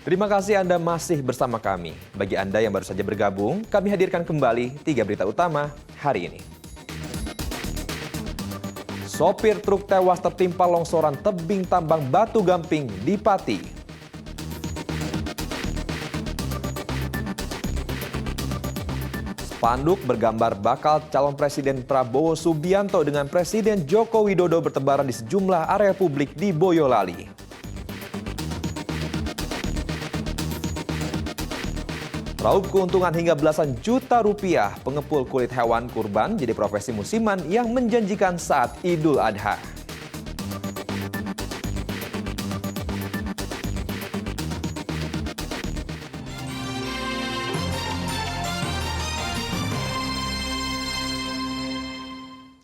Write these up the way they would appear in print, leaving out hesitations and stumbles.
Terima kasih Anda masih bersama kami. Bagi Anda yang baru saja bergabung, kami hadirkan kembali 3 berita utama hari ini. Sopir truk tewas tertimpa longsoran tebing tambang Batu Gamping di Pati. Spanduk bergambar bakal calon Presiden Prabowo Subianto dengan Presiden Joko Widodo bertebaran di sejumlah area publik di Boyolali. Raup keuntungan hingga belasan juta rupiah, pengepul kulit hewan kurban jadi profesi musiman yang menjanjikan saat Idul Adha.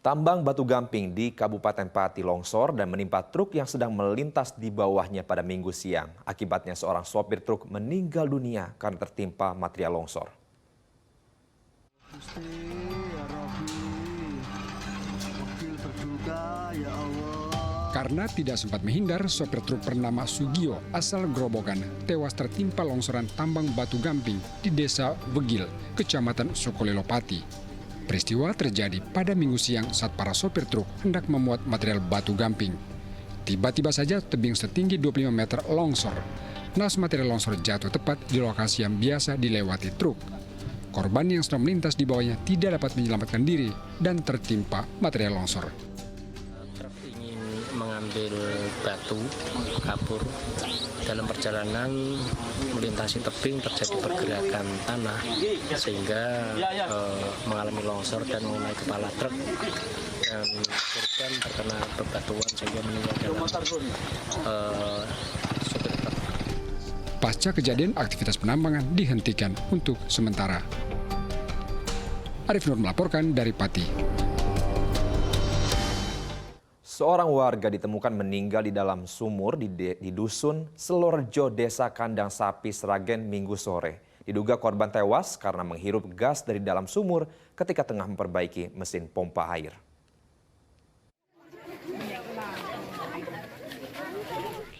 Tambang Batu Gamping di Kabupaten Pati longsor dan menimpa truk yang sedang melintas di bawahnya pada Minggu siang. Akibatnya seorang sopir truk meninggal dunia karena tertimpa material longsor. Karena tidak sempat menghindar, sopir truk bernama Sugio asal Grobogan tewas tertimpa longsoran tambang Batu Gamping di Desa Wegil, Kecamatan Sukolilo Pati. Peristiwa terjadi pada Minggu siang saat para sopir truk hendak memuat material batu gamping. Tiba-tiba saja tebing setinggi 25 meter longsor. Nas material longsor jatuh tepat di lokasi yang biasa dilewati truk. Korban yang sedang melintas di bawahnya tidak dapat menyelamatkan diri dan tertimpa material longsor. Truk ingin mengambil batu kabur. Dalam perjalanan melintasi tebing terjadi pergerakan tanah sehingga mengalami longsor dan mengenai kepala truk dan korban terkena bebatuan sehingga meninggal dalam sopir truk. Pasca kejadian, aktivitas penambangan dihentikan untuk sementara. Arif Nur melaporkan dari Pati. Seorang warga ditemukan meninggal di dalam sumur di Dusun Selorejo, Desa Kandang Sapi, Sragen, Minggu sore. Diduga korban tewas karena menghirup gas dari dalam sumur ketika tengah memperbaiki mesin pompa air.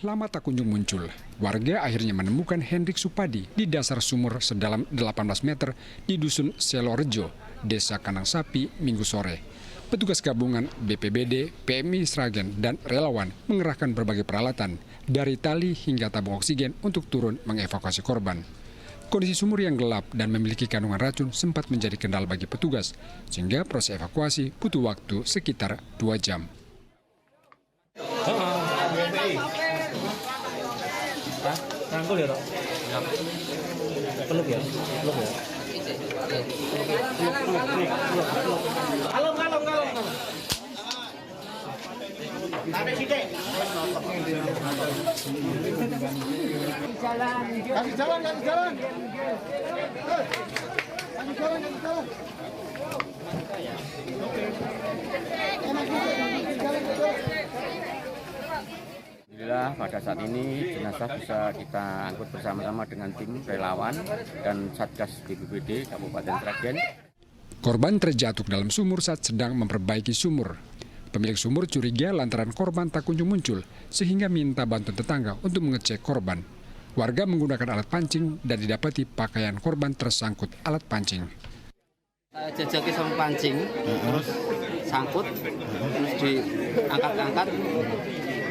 Lama tak kunjung muncul, warga akhirnya menemukan Hendrik Supadi di dasar sumur sedalam 18 meter di Dusun Selorejo, Desa Kandang Sapi, Minggu sore. Petugas gabungan BPBD, PMI Sragen, dan relawan mengerahkan berbagai peralatan, dari tali hingga tabung oksigen untuk turun mengevakuasi korban. Kondisi sumur yang gelap dan memiliki kandungan racun sempat menjadi kendala bagi petugas, sehingga proses evakuasi butuh waktu sekitar 2 jam. Rangkul ya, Dok? Peluk ya? Peluk ya? Kalem. Kasih jalan. Alhamdulillah pada saat ini jenazah bisa kita angkut bersama-sama dengan tim relawan dan Satgas BPBD Kabupaten Sragen. Korban terjatuh dalam sumur saat sedang memperbaiki sumur. Pemilik sumur curiga lantaran korban tak kunjung muncul, sehingga minta bantuan tetangga untuk mengecek korban. Warga menggunakan alat pancing dan didapati pakaian korban tersangkut alat pancing. Jajaki sama pancing, terus sangkut, terus diangkat-angkat,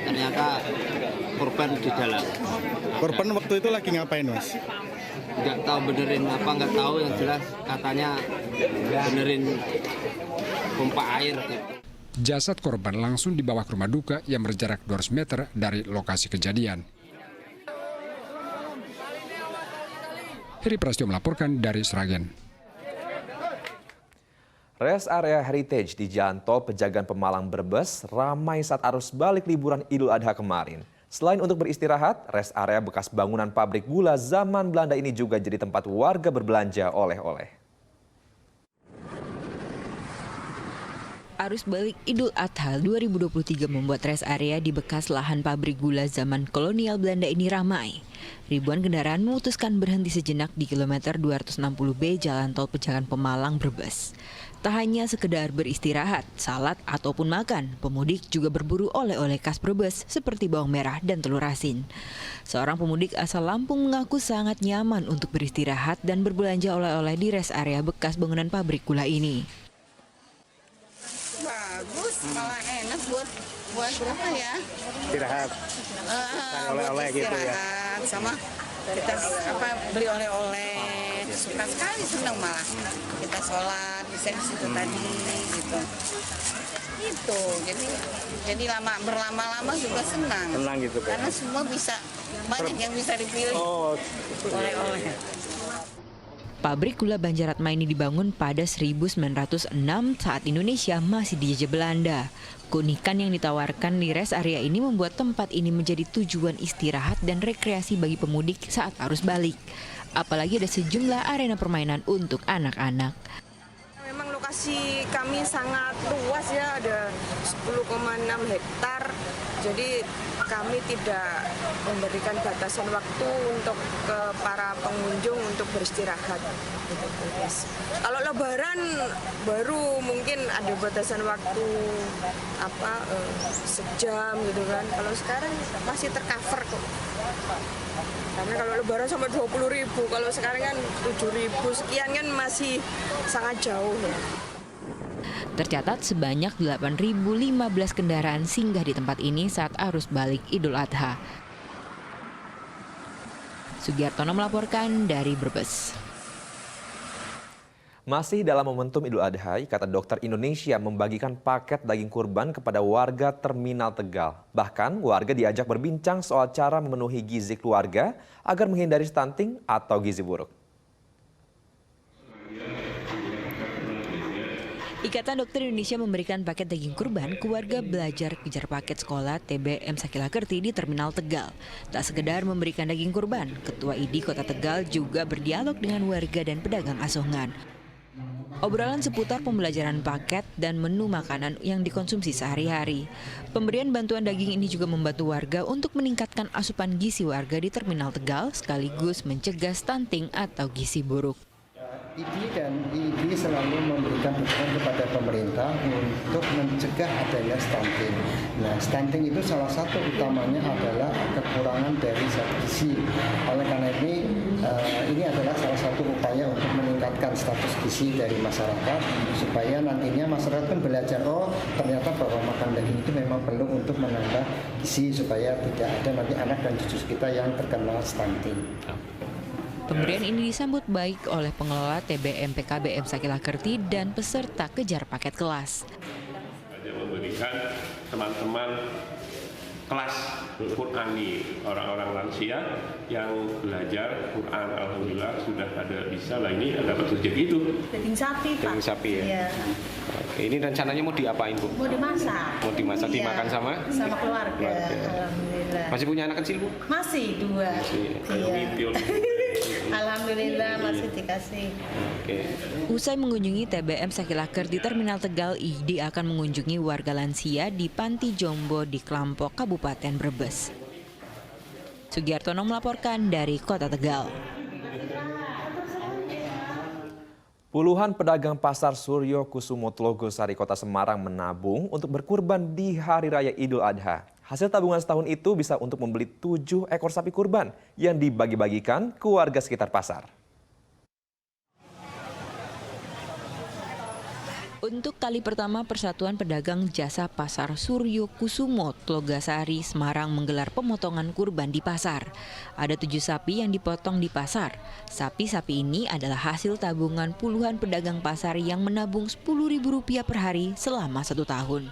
ternyata korban di dalam. Korban waktu itu lagi ngapain, Mas? Nggak tahu benerin apa, nggak tahu, yang jelas katanya benerin pompa air. Jasad korban langsung dibawa ke rumah duka yang berjarak 200 meter dari lokasi kejadian. Heri Prasetyo melaporkan dari Sragen. Rest area Heritage di Jalan Tol Pejagan Pemalang Brebes ramai saat arus balik liburan Idul Adha kemarin. Selain untuk beristirahat, rest area bekas bangunan pabrik gula zaman Belanda ini juga jadi tempat warga berbelanja oleh-oleh. Arus balik Idul Adha 2023 membuat rest area di bekas lahan pabrik gula zaman kolonial Belanda ini ramai. Ribuan kendaraan memutuskan berhenti sejenak di kilometer 260B Jalan Tol Pejagan Pemalang Brebes. Tak hanya sekedar beristirahat, salat ataupun makan, pemudik juga berburu oleh-oleh khas Brebes seperti bawang merah dan telur asin. Seorang pemudik asal Lampung mengaku sangat nyaman untuk beristirahat dan berbelanja oleh-oleh di rest area bekas bangunan pabrik gula ini. Bagus, malah enak buat berapa ya? Istirahat. Oleh-oleh gitu ya. Sama kita beli oleh-oleh. Suka sekali, senang malah. Kita sholat bisa di situ tadi gitu. Itu jadi berlama-lama juga senang. Senang gitu kan. Karena semua bisa banyak yang bisa dipilih. Oleh-oleh. Pabrik gula Banjaratma ini dibangun pada 1906 saat Indonesia masih dijajah Belanda. Keunikan yang ditawarkan di rest area ini membuat tempat ini menjadi tujuan istirahat dan rekreasi bagi pemudik saat arus balik. Apalagi ada sejumlah arena permainan untuk anak-anak. Memang lokasi kami sangat luas ya, ada 10,6 hektar. Jadi kami tidak memberikan batasan waktu untuk ke para pengunjung untuk beristirahat. Kalau Lebaran baru mungkin ada batasan waktu sejam gitu kan. Kalau sekarang masih tercover kok. Karena kalau Lebaran sampai 20.000, kalau sekarang kan 7.000 sekian kan masih sangat jauh ya. Tercatat sebanyak 8.015 kendaraan singgah di tempat ini saat arus balik Idul Adha. Sugiartono melaporkan dari Brebes. Masih dalam momentum Idul Adha, Ikatan Dokter Indonesia membagikan paket daging kurban kepada warga Terminal Tegal. Bahkan warga diajak berbincang soal cara memenuhi gizi keluarga agar menghindari stunting atau gizi buruk. Ikatan Dokter Indonesia memberikan paket daging kurban ke warga belajar kejar paket sekolah TBM Sakilakerti di Terminal Tegal. Tak sekedar memberikan daging kurban, Ketua ID Kota Tegal juga berdialog dengan warga dan pedagang asongan. Obrolan seputar pembelajaran paket dan menu makanan yang dikonsumsi sehari-hari. Pemberian bantuan daging ini juga membantu warga untuk meningkatkan asupan gizi warga di Terminal Tegal sekaligus mencegah stunting atau gizi buruk. ID dan ID selalu memberikan dukungan kepada pemerintah untuk mencegah adanya stunting. Nah, stunting itu salah satu utamanya adalah kekurangan dari zat gizi. Oleh karena ini adalah salah satu upaya untuk meningkatkan status gizi dari masyarakat supaya nantinya masyarakat pun belajar ternyata bahwa makan daging itu memang perlu untuk menambah gizi supaya tidak ada nanti anak dan cucu kita yang terkena stunting. Pemberian ini disambut baik oleh pengelola TBM PKBM Sakilakerti dan peserta kejar paket kelas. Memberikan teman-teman kelas Qur'ani, orang-orang lansia yang belajar Quran, alhamdulillah sudah ada bisa lah ini dapat rezeki itu. Daging sapi, Pak. Daging sapi ya. Iya. Oke, ini rencananya mau diapain, Bu? Mau dimasak. Mau dimasak, Iya. Dimakan sama keluarga. Alhamdulillah. Masih punya anak kecil, Bu? Masih 2. Iya. Alhamdulillah masih dikasih. Oke. Usai mengunjungi TBM Sakilakerti di Terminal Tegal, ID akan mengunjungi warga lansia di Panti Jombo di Klampok, Kabupaten Brebes. Sugiartono melaporkan dari Kota Tegal. Puluhan pedagang pasar Suryo Kusumo Tlogosari Kota Semarang menabung untuk berkurban di Hari Raya Idul Adha. Hasil tabungan setahun itu bisa untuk membeli 7 ekor sapi kurban yang dibagi-bagikan ke warga sekitar pasar. Untuk kali pertama, Persatuan Pedagang Jasa Pasar Suryo Kusumo Tlogosari Semarang menggelar pemotongan kurban di pasar. Ada 7 sapi yang dipotong di pasar. Sapi-sapi ini adalah hasil tabungan puluhan pedagang pasar yang menabung Rp10.000 per hari selama 1 tahun.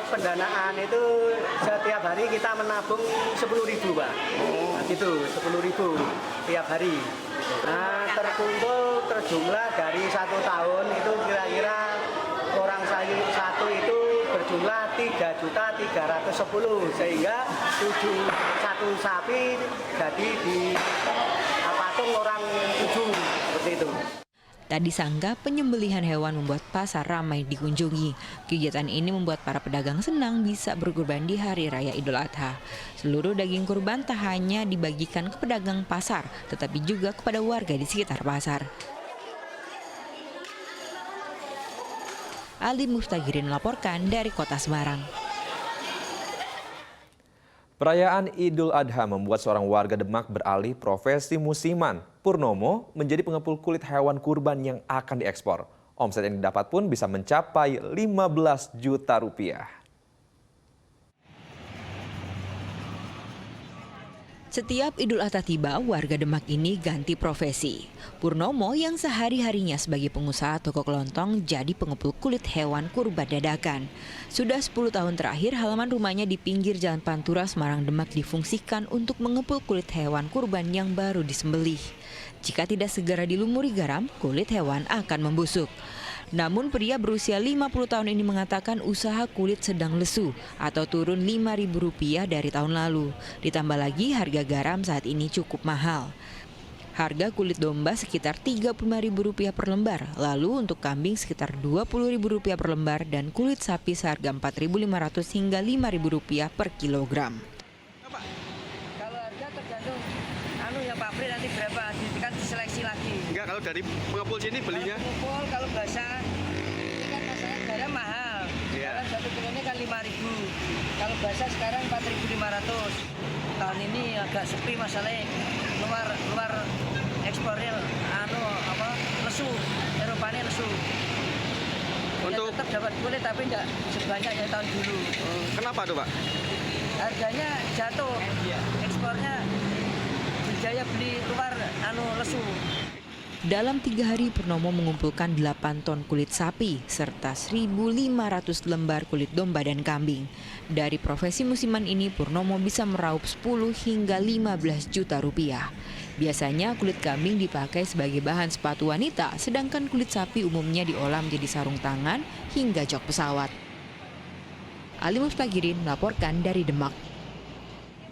Pendanaan itu setiap hari kita menabung 10.000, Pak. Nah, gitu, 10.000 tiap hari. Nah, terkumpul terjumlah dari 1 tahun itu kira-kira orang satu itu berjumlah 3.310.000 sehingga 1 sapi jadi dipatung orang 7 seperti itu. Tak disangka penyembelihan hewan membuat pasar ramai dikunjungi. Kegiatan ini membuat para pedagang senang bisa berkurban di Hari Raya Idul Adha. Seluruh daging kurban tak hanya dibagikan ke pedagang pasar, tetapi juga kepada warga di sekitar pasar. Ali Muftagirin melaporkan dari Kota Semarang. Perayaan Idul Adha membuat seorang warga Demak beralih profesi musiman. Purnomo menjadi pengepul kulit hewan kurban yang akan diekspor. Omset yang didapat pun bisa mencapai 15 juta rupiah. Setiap Idul Adha tiba, warga Demak ini ganti profesi. Purnomo yang sehari-harinya sebagai pengusaha toko kelontong jadi pengepul kulit hewan kurban dadakan. Sudah 10 tahun terakhir, halaman rumahnya di pinggir Jalan Pantura, Semarang, Demak difungsikan untuk mengepul kulit hewan kurban yang baru disembelih. Jika tidak segera dilumuri garam, kulit hewan akan membusuk. Namun pria berusia 50 tahun ini mengatakan usaha kulit sedang lesu atau turun Rp5.000 dari tahun lalu. Ditambah lagi harga garam saat ini cukup mahal. Harga kulit domba sekitar Rp35.000 per lembar, lalu untuk kambing sekitar Rp20.000 per lembar dan kulit sapi seharga Rp4.500 hingga Rp5.000 per kilogram. Kalau harga tergantung ya pabrik nanti berapa, kan diseleksi lagi. Enggak, kalau dari pengepul sini belinya? Pengepul kalau basah, ini kan masalahnya garam mahal. Garam 1 kilonya kan Rp5.000. Kalau basah sekarang Rp4.500. Tahun ini agak sepi masalahnya, luar ekspornya lesu, Eropanya lesu. Untuk tetap dapat kulit tapi tidak sebanyak yang tahun dulu. Kenapa tuh Pak? Harganya jatuh, ekspornya biaya beli luar lesu. Dalam 3 hari, Purnomo mengumpulkan 8 ton kulit sapi serta 1.500 lembar kulit domba dan kambing. Dari profesi musiman ini, Purnomo bisa meraup 10 hingga 15 juta rupiah. Biasanya kulit kambing dipakai sebagai bahan sepatu wanita, sedangkan kulit sapi umumnya diolah menjadi sarung tangan hingga jok pesawat. Ali Muftagirin melaporkan dari Demak.